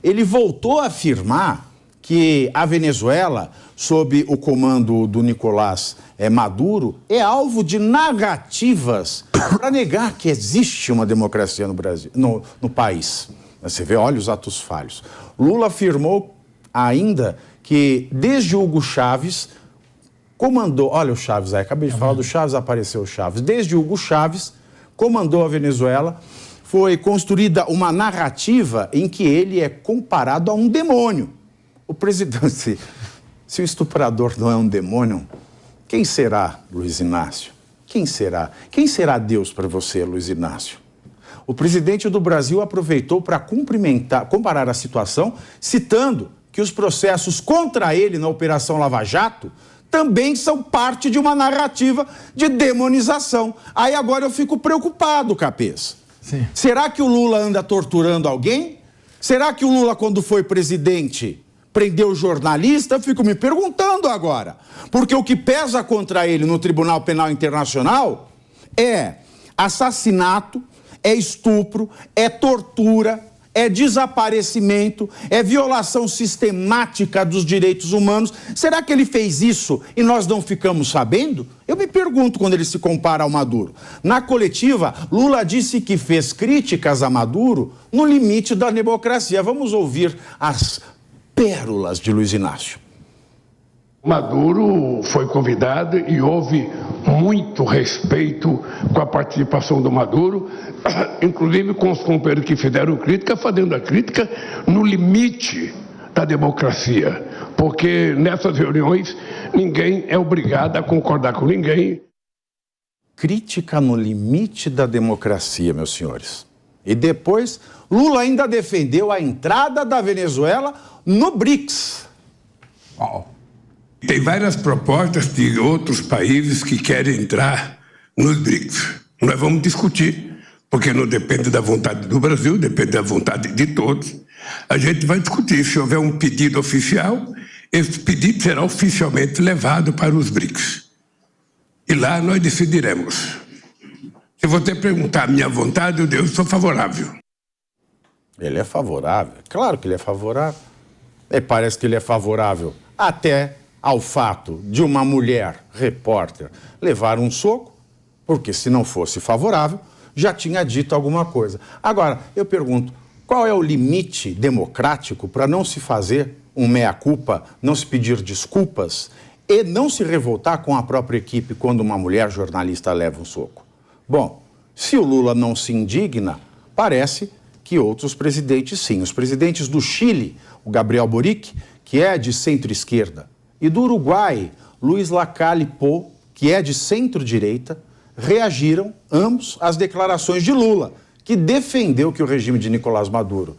Ele voltou a afirmar que a Venezuela, sob o comando do Nicolás Maduro, é alvo de narrativas para negar que existe uma democracia no Brasil, no país. Você vê, olha os atos falhos. Lula afirmou ainda que desde Hugo Chávez comandou, olha o Chávez aí, acabei de falar do Chávez, apareceu o Chávez. Desde Hugo Chávez comandou a Venezuela, foi construída uma narrativa em que ele é comparado a um demônio. O presidente, se o estuprador não é um demônio, quem será, Luiz Inácio? Quem será? Quem será Deus para você, Luiz Inácio? O presidente do Brasil aproveitou para comparar a situação, citando que os processos contra ele na Operação Lava Jato também são parte de uma narrativa de demonização. Aí agora eu fico preocupado, Capês. Sim. Será que o Lula anda torturando alguém? Será que o Lula, quando foi presidente, prendeu jornalista? Eu fico me perguntando agora. Porque o que pesa contra ele no Tribunal Penal Internacional é assassinato, é estupro, é tortura, é desaparecimento, é violação sistemática dos direitos humanos. Será que ele fez isso e nós não ficamos sabendo? Eu me pergunto quando ele se compara ao Maduro. Na coletiva, Lula disse que fez críticas a Maduro no limite da democracia. Vamos ouvir as pérolas de Luiz Inácio. Maduro foi convidado e houve muito respeito com a participação do Maduro, inclusive com os companheiros que fizeram crítica, fazendo a crítica no limite da democracia, porque nessas reuniões ninguém é obrigado a concordar com ninguém. Crítica no limite da democracia, meus senhores. E depois, Lula ainda defendeu a entrada da Venezuela no BRICS. Uau. Tem várias propostas de outros países que querem entrar nos BRICS. Nós vamos discutir, porque não depende da vontade do Brasil, depende da vontade de todos. A gente vai discutir. Se houver um pedido oficial, esse pedido será oficialmente levado para os BRICS. E lá nós decidiremos. Se você perguntar a minha vontade, eu sou favorável. Ele é favorável? Claro que ele é favorável. Parece que ele é favorável até ao fato de uma mulher repórter levar um soco, porque se não fosse favorável, já tinha dito alguma coisa. Agora, eu pergunto, qual é o limite democrático para não se fazer um meia-culpa, não se pedir desculpas e não se revoltar com a própria equipe quando uma mulher jornalista leva um soco? Bom, se o Lula não se indigna, parece que outros presidentes sim. Os presidentes do Chile, o Gabriel Boric, que é de centro-esquerda, e do Uruguai, Luiz Lacalle Pou, que é de centro-direita, reagiram ambos às declarações de Lula, que defendeu que o regime de Nicolás Maduro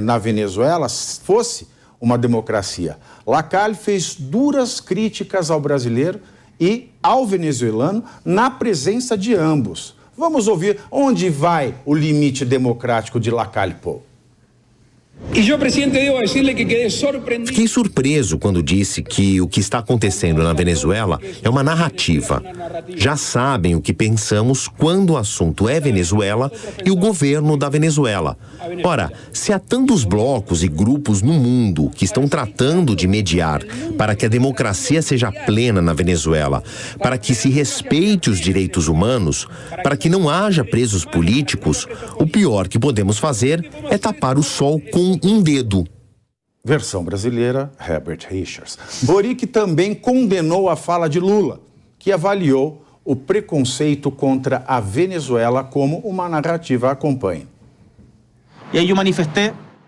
na Venezuela fosse uma democracia. Lacalle fez duras críticas ao brasileiro e ao venezuelano na presença de ambos. Vamos ouvir onde vai o limite democrático de Lacalle Pou. Fiquei surpreso quando disse que o que está acontecendo na Venezuela é uma narrativa. Já sabem o que pensamos quando o assunto é Venezuela e o governo da Venezuela. Ora, se há tantos blocos e grupos no mundo que estão tratando de mediar para que a democracia seja plena na Venezuela, para que se respeite os direitos humanos, para que não haja presos políticos, o pior que podemos fazer é tapar o sol com um dedo. Versão brasileira, Herbert Richards. Boric também condenou a fala de Lula, que avaliou o preconceito contra a Venezuela como uma narrativa. Acompanhe. E aí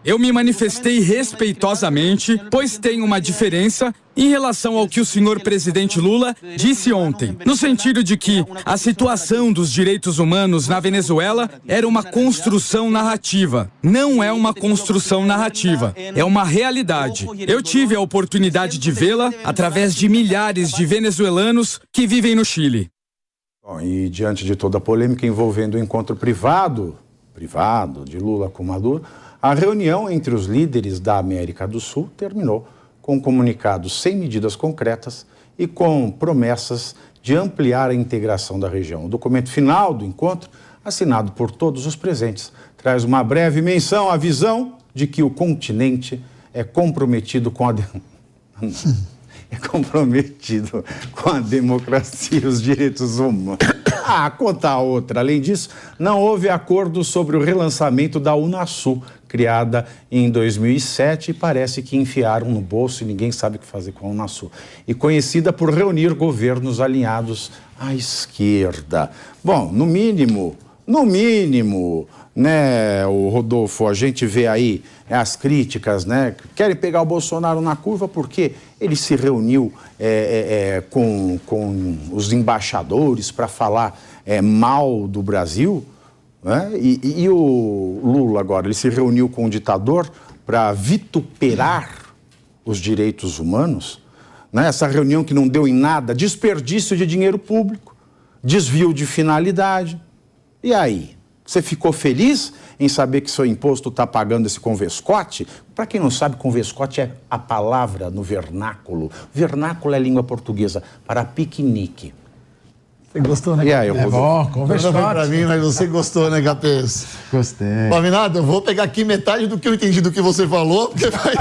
eu me manifestei respeitosamente, pois tem uma diferença em relação ao que o senhor presidente Lula disse ontem, no sentido de que a situação dos direitos humanos na Venezuela era uma construção narrativa. Não é uma construção narrativa, é uma realidade. Eu tive a oportunidade de vê-la através de milhares de venezuelanos que vivem no Chile. Bom, e diante de toda a polêmica envolvendo o encontro privado de Lula com Maduro, a reunião entre os líderes da América do Sul terminou com comunicados sem medidas concretas e com promessas de ampliar a integração da região. O documento final do encontro, assinado por todos os presentes, traz uma breve menção à visão de que o continente é comprometido com a democracia e os direitos humanos. Conta outra. Além disso, não houve acordo sobre o relançamento da Unasul, criada em 2007, e parece que enfiaram no bolso e ninguém sabe o que fazer com a Unasul. E conhecida por reunir governos alinhados à esquerda. Bom, no mínimo, né, o Rodolfo, a gente vê aí as críticas, né? Querem pegar o Bolsonaro na curva porque ele se reuniu com os embaixadores para falar mal do Brasil, né? E o Lula agora, ele se reuniu com o ditador para vituperar os direitos humanos, né? Essa reunião que não deu em nada, desperdício de dinheiro público, desvio de finalidade. E aí? Você ficou feliz em saber que seu imposto está pagando esse convescote? Para quem não sabe, convescote é a palavra no vernáculo. Vernáculo é língua portuguesa para piquenique. Você gostou, né? E aí, eu bom, convescote. Para mim, mas você gostou, né, Capês? Gostei. Pavinado, eu vou pegar aqui metade do que eu entendi do que você falou, porque vai...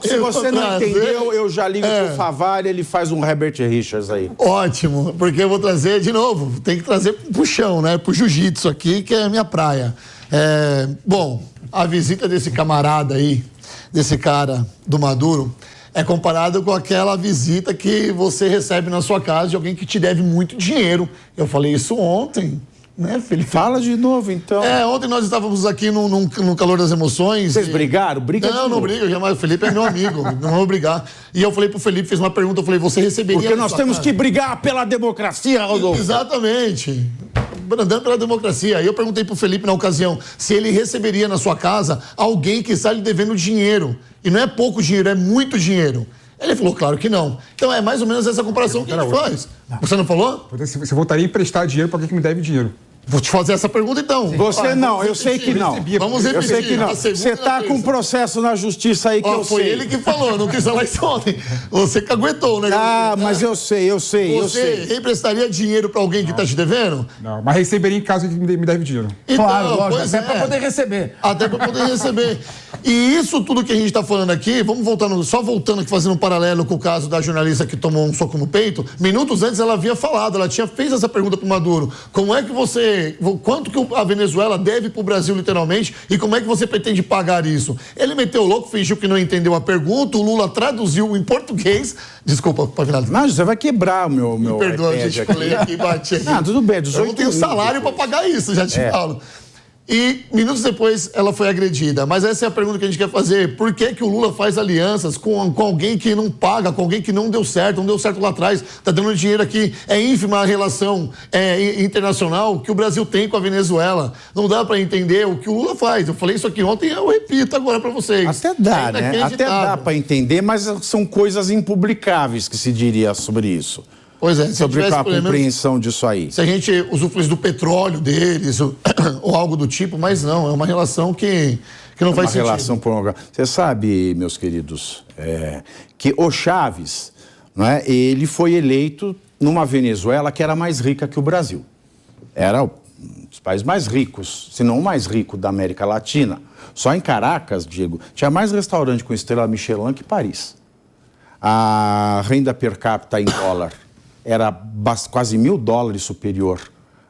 se você não entendeu, eu já ligo pro Favari, ele faz um Herbert Richards aí. Ótimo, porque eu vou trazer de novo, tem que trazer pro chão, né, pro jiu-jitsu aqui, que é a minha praia. Bom, a visita desse camarada aí, desse cara do Maduro, é comparado com aquela visita que você recebe na sua casa de alguém que te deve muito dinheiro. Eu falei isso ontem, né, Felipe? Fala de novo, então. Ontem nós estávamos aqui no calor das emoções. Vocês brigaram? Não brigo, jamais. O Felipe é meu amigo, não vou brigar. E eu falei pro Felipe, fiz uma pergunta, eu falei, você receberia... Porque nós temos que brigar pela democracia, Rodolfo. Exatamente. Andando pela democracia. Aí eu perguntei pro Felipe na ocasião se ele receberia na sua casa alguém que está lhe devendo dinheiro. E não é pouco dinheiro, é muito dinheiro. Ele falou, claro que não. Então é mais ou menos essa comparação que ele faz. Você não falou? Você voltaria a emprestar dinheiro para alguém que me deve dinheiro? Vou te fazer essa pergunta então. Você não, eu sei que não. Vamos repetir. Eu sei que não. Você está com um processo na justiça aí que eu sei. Foi ele que falou, eu não quis falar isso ontem. Você que aguentou o negócio. Mas eu sei. Você emprestaria dinheiro para alguém que está te devendo? Não, mas receberia em caso que me deve dinheiro. Então, claro, lógico, até para poder receber. Até para poder receber. E isso tudo que a gente está falando aqui, vamos voltando aqui, fazendo um paralelo com o caso da jornalista que tomou um soco no peito. Minutos antes ela havia falado, fez essa pergunta para o Maduro. Quanto que a Venezuela deve para o Brasil, literalmente, e como é que você pretende pagar isso? Ele meteu o louco, fingiu que não entendeu a pergunta, o Lula traduziu em português. Desculpa, Pavinado. Não, você vai quebrar o meu Me perdoa, gente, falei aqui, bati aqui. Tudo bem, 18 Eu não tenho salário para pagar isso, já te falo. E minutos depois ela foi agredida. Mas essa é a pergunta que a gente quer fazer. Por que o Lula faz alianças com alguém que não paga, com alguém que não deu certo lá atrás, está dando dinheiro aqui? É ínfima a relação internacional que o Brasil tem com a Venezuela. Não dá para entender o que o Lula faz. Eu falei isso aqui ontem e eu repito agora para vocês. Até dá, né? Até dá para entender, mas são coisas impublicáveis que se diria sobre isso. Pois é, sobre a compreensão disso aí. Se a gente usufruísse do petróleo deles ou algo do tipo, mas não, é uma relação que não faz sentido. Uma relação pornográfica. Você sabe, meus queridos, que o Chávez, não é, ele foi eleito numa Venezuela que era mais rica que o Brasil. Era um dos países mais ricos, se não o mais rico da América Latina. Só em Caracas, Diego, tinha mais restaurante com estrela Michelin que Paris. A renda per capita em dólar era quase $1.000 superior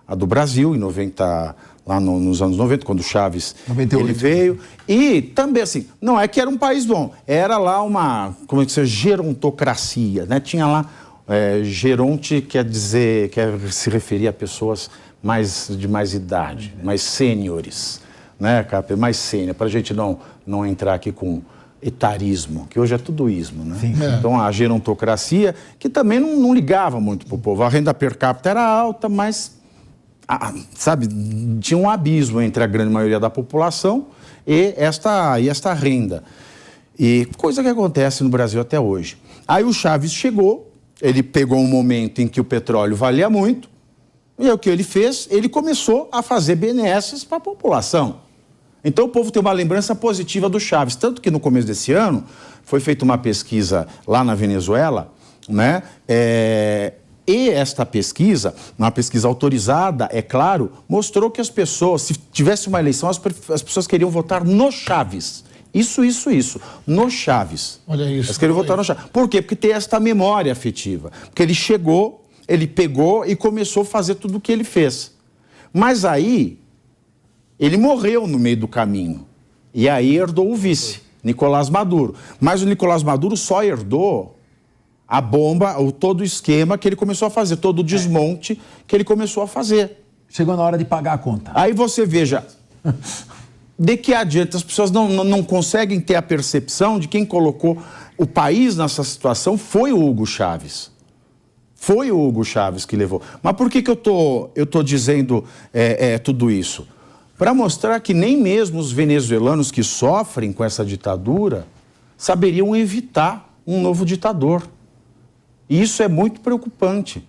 à do Brasil, lá nos anos 90, quando o Chávez ele veio. E também, assim, não é que era um país bom, era lá uma, como é que se chama, gerontocracia, né? Tinha lá, geronte quer se referir a pessoas de mais idade, mais sêniores, né, mais sênior, para a gente não entrar aqui com etarismo, que hoje é tudo ismo, né? Então, a gerontocracia, que também não ligava muito para o povo. A renda per capita era alta, mas, sabe, tinha um abismo entre a grande maioria da população e esta renda. E coisa que acontece no Brasil até hoje. Aí o Chávez chegou, ele pegou um momento em que o petróleo valia muito, e o que ele fez? Ele começou a fazer benesses para a população. Então o povo tem uma lembrança positiva do Chávez, tanto que no começo desse ano foi feita uma pesquisa lá na Venezuela, né? E esta pesquisa, uma pesquisa autorizada, é claro, mostrou que as pessoas, se tivesse uma eleição, as pessoas queriam votar no Chaves. Isso, no Chaves. Olha isso. Elas queriam votar no Chaves. Por quê? Porque tem esta memória afetiva. Porque ele chegou, ele pegou e começou a fazer tudo o que ele fez. Mas aí, ele morreu no meio do caminho. E aí herdou o vice, Nicolás Maduro. Mas o Nicolás Maduro só herdou a bomba, todo o esquema que ele começou a fazer, todo o desmonte que ele começou a fazer. Chegou na hora de pagar a conta. Aí você veja, de que adianta? As pessoas não conseguem ter a percepção de quem colocou o país nessa situação foi o Hugo Chávez. Foi o Hugo Chávez que levou. Mas por que eu tô dizendo tudo isso? Para mostrar que nem mesmo os venezuelanos que sofrem com essa ditadura saberiam evitar um novo ditador. E isso é muito preocupante.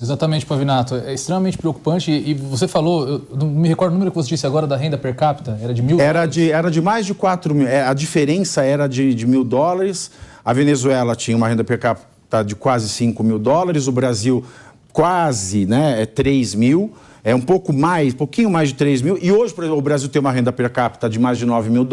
Exatamente, Pavinato. É extremamente preocupante. E você falou, eu não me recordo o número que você disse agora da renda per capita, era de $1.000? Era de mais de 4 mil. A diferença era de $1.000. A Venezuela tinha uma renda per capita de quase $5 mil. O Brasil quase, 3 mil. É um pouquinho mais de 3 mil. E hoje, por exemplo, o Brasil tem uma renda per capita de mais de $9 mil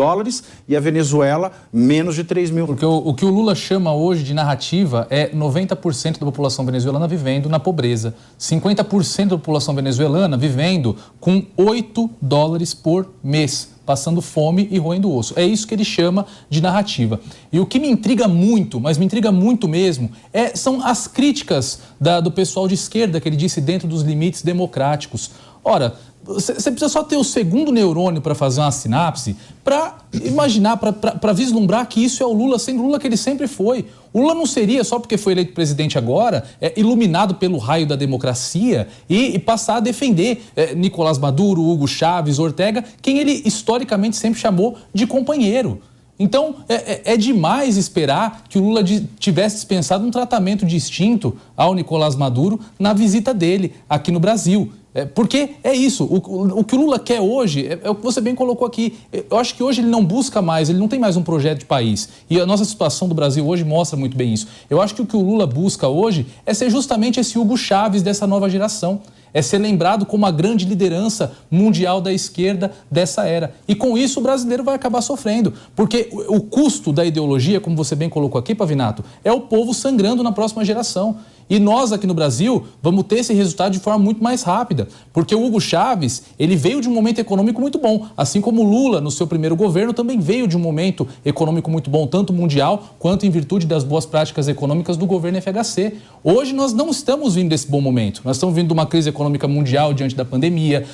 e a Venezuela menos de 3 mil. Porque o que o Lula chama hoje de narrativa é 90% da população venezuelana vivendo na pobreza. 50% da população venezuelana vivendo com $8 por mês, passando fome e roendo o osso. É isso que ele chama de narrativa. E o que me intriga muito, mas me intriga muito mesmo, são as críticas do pessoal de esquerda que ele disse dentro dos limites democráticos. Ora, você precisa só ter o segundo neurônio para fazer uma sinapse, para imaginar, para vislumbrar que isso é o Lula, sendo o Lula que ele sempre foi. O Lula não seria, só porque foi eleito presidente agora, iluminado pelo raio da democracia e passar a defender Nicolás Maduro, Hugo Chávez, Ortega, quem ele historicamente sempre chamou de companheiro. Então, é demais esperar que o Lula tivesse dispensado um tratamento distinto ao Nicolás Maduro na visita dele aqui no Brasil. Porque é isso, o que o Lula quer hoje é o que você bem colocou aqui. Eu acho que hoje ele não busca mais, ele não tem mais um projeto de país. E a nossa situação do Brasil hoje mostra muito bem isso. Eu acho que o que o Lula busca hoje é ser justamente esse Hugo Chávez dessa nova geração. É ser lembrado como a grande liderança mundial da esquerda dessa era. E com isso o brasileiro vai acabar sofrendo. Porque o custo da ideologia, como você bem colocou aqui, Pavinato, é o povo sangrando na próxima geração. E nós aqui no Brasil vamos ter esse resultado de forma muito mais rápida, porque o Hugo Chávez, ele veio de um momento econômico muito bom, assim como o Lula, no seu primeiro governo, também veio de um momento econômico muito bom, tanto mundial quanto em virtude das boas práticas econômicas do governo FHC. Hoje nós não estamos vindo desse bom momento, nós estamos vindo de uma crise econômica mundial diante da pandemia,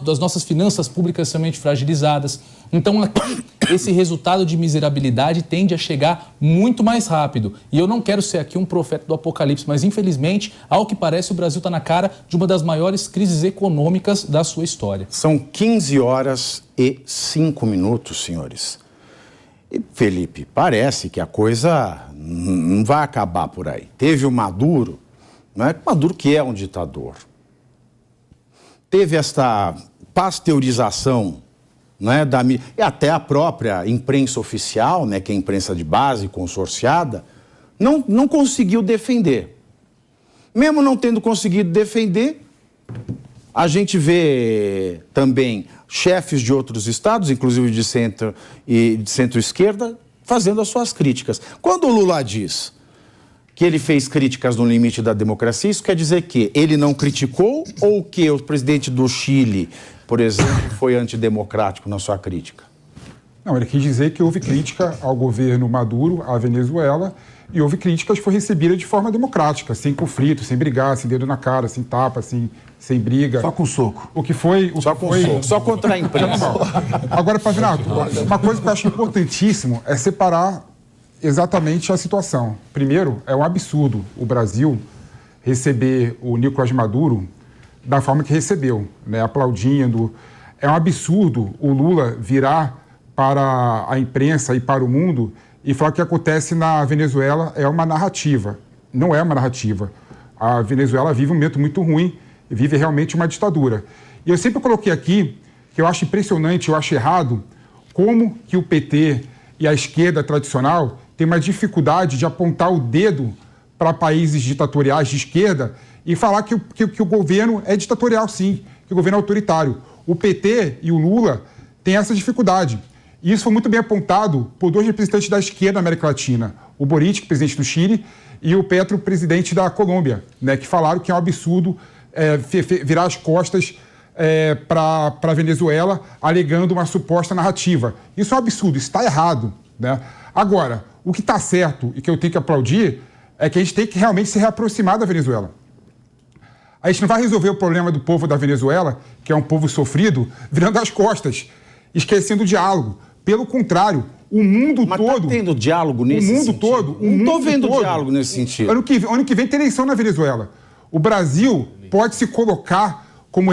das nossas finanças públicas extremamente fragilizadas. Então aqui, esse resultado de miserabilidade tende a chegar muito mais rápido. E eu não quero ser aqui um profeta do apocalipse, mas infelizmente, ao que parece, o Brasil está na cara de uma das maiores crises econômicas da sua história. São 15h05, senhores. E, Felipe, parece que a coisa não vai acabar por aí. Teve o Maduro, Maduro que é um ditador. Teve esta pasteurização, e até a própria imprensa oficial, que é a imprensa de base, consorciada, não conseguiu defender. Mesmo não tendo conseguido defender, a gente vê também chefes de outros estados, inclusive de centro e de centro-esquerda, fazendo as suas críticas. Quando o Lula diz que ele fez críticas no limite da democracia, isso quer dizer que ele não criticou ou que o presidente do Chile, por exemplo, foi antidemocrático na sua crítica? Não, ele quis dizer que houve crítica ao governo Maduro, à Venezuela, e houve críticas que foram recebidas de forma democrática, sem conflito, sem brigar, sem dedo na cara, sem tapa, sem briga. Só com soco. O que foi... Só contra a imprensa. Agora, Pavinato, uma coisa que eu acho importantíssimo é separar exatamente a situação. Primeiro, é um absurdo o Brasil receber o Nicolás Maduro da forma que recebeu, aplaudindo. É um absurdo o Lula virar para a imprensa e para o mundo e falar que o que acontece na Venezuela é uma narrativa. Não é uma narrativa. A Venezuela vive um momento muito ruim, vive realmente uma ditadura. E eu sempre coloquei aqui que eu acho impressionante, eu acho errado, como que o PT e a esquerda tradicional têm uma dificuldade de apontar o dedo para países ditatoriais de esquerda e falar que o governo é ditatorial, sim, que o governo é autoritário. O PT e o Lula têm essa dificuldade. E isso foi muito bem apontado por dois representantes da esquerda na América Latina, o Boric, presidente do Chile, e o Petro, presidente da Colômbia, né, que falaram que é um absurdo virar as costas para a Venezuela, alegando uma suposta narrativa. Isso é um absurdo, isso está errado, né? Agora, o que está certo e que eu tenho que aplaudir é que a gente tem que realmente se reaproximar da Venezuela. A gente não vai resolver o problema do povo da Venezuela, que é um povo sofrido, virando as costas, esquecendo o diálogo. Pelo contrário, o mundo todo... Mas está tendo diálogo nesse sentido? O mundo todo... Não estou vendo diálogo nesse sentido. Ano que vem tem eleição na Venezuela. O Brasil pode se colocar como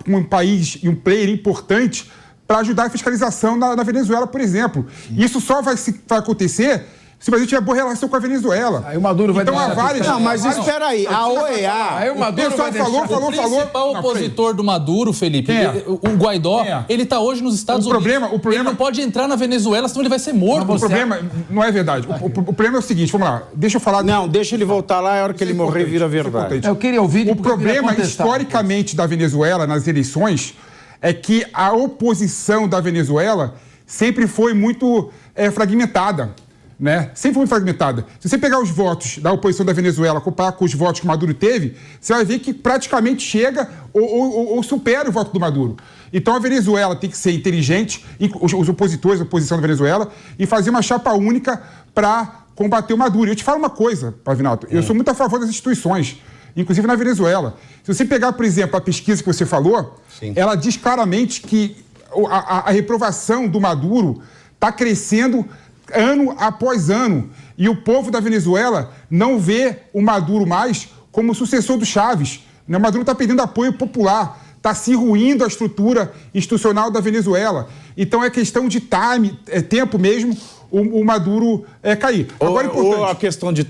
um país e um player importante para ajudar a fiscalização na Venezuela, por exemplo. Isso só vai acontecer se o Brasil tiver boa relação com a Venezuela. Aí o Maduro vai deixar... Não, mas espera aí, a OEA... Aí o Maduro falou. O principal opositor do Maduro, Felipe, o Guaidó, ele está hoje nos Estados Unidos. Ele não pode entrar na Venezuela, senão ele vai ser morto. O problema não é verdade. O problema é o seguinte, vamos lá, deixa eu falar... Não, deixa ele voltar lá, a hora que ele morrer vira verdade. Eu queria ouvir... O problema, historicamente, da Venezuela nas eleições é que a oposição da Venezuela sempre foi muito fragmentada. Né? Sempre foi fragmentada. Se você pegar os votos da oposição da Venezuela, comparar com os votos que o Maduro teve, você vai ver que praticamente chega ou supera o voto do Maduro. Então a Venezuela tem que ser inteligente, os opositores, a oposição da Venezuela, e fazer uma chapa única para combater o Maduro. Eu te falo uma coisa, Pavinato, eu sou muito a favor das instituições, inclusive na Venezuela. Se você pegar, por exemplo, a pesquisa que você falou, ela diz claramente que a reprovação do Maduro está crescendo ano após ano. E o povo da Venezuela não vê o Maduro mais como sucessor do Chávez. O Maduro está perdendo apoio popular, está se ruindo a estrutura institucional da Venezuela. Então é questão de tempo mesmo o Maduro cair. Agora, a questão de